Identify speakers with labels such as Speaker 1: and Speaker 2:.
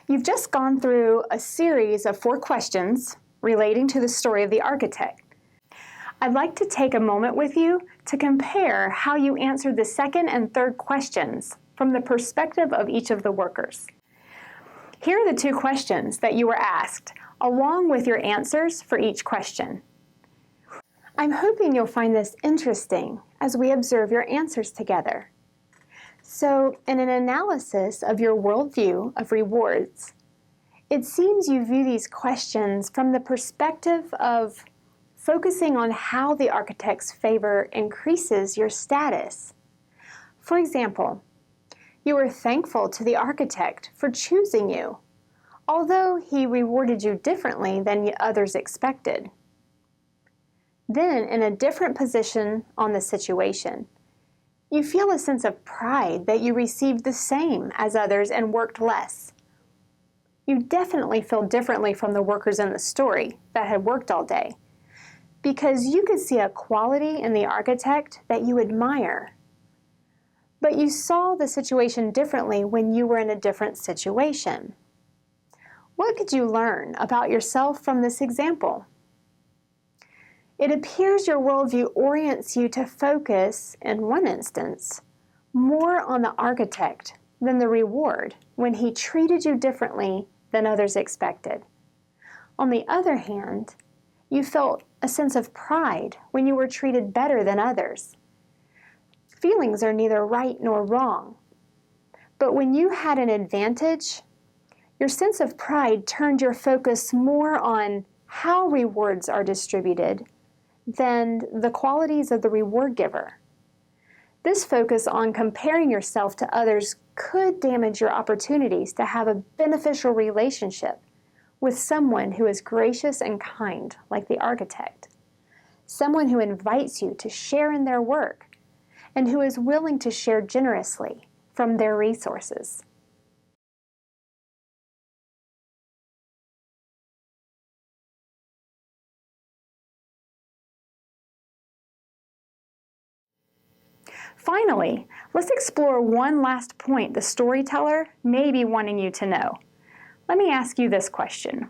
Speaker 1: You've just gone through a series of 4 questions relating to the story of the architect. I'd like to take a moment with you to compare how you answered the second and third questions from the perspective of each of the workers. Here are the 2 questions that you were asked, along with your answers for each question. I'm hoping you'll find this interesting as we observe your answers together. So, in an analysis of your worldview of rewards, it seems you view these questions from the perspective of focusing on how the architect's favor increases your status. For example, you were thankful to the architect for choosing you, although he rewarded you differently than others expected. Then, in a different position on the situation, you feel a sense of pride that you received the same as others and worked less. You definitely feel differently from the workers in the story that had worked all day, because you could see a quality in the architect that you admire. But you saw the situation differently when you were in a different situation. What could you learn about yourself from this example? It appears your worldview orients you to focus, in one instance, more on the architect than the reward when he treated you differently than others expected. On the other hand, you felt a sense of pride when you were treated better than others. Feelings are neither right nor wrong, but when you had an advantage, your sense of pride turned your focus more on how rewards are distributed than the qualities of the reward giver. This focus on comparing yourself to others could damage your opportunities to have a beneficial relationship with someone who is gracious and kind, like the architect, someone who invites you to share in their work, and who is willing to share generously from their resources. Finally, let's explore one last point the storyteller may be wanting you to know. Let me ask you this question.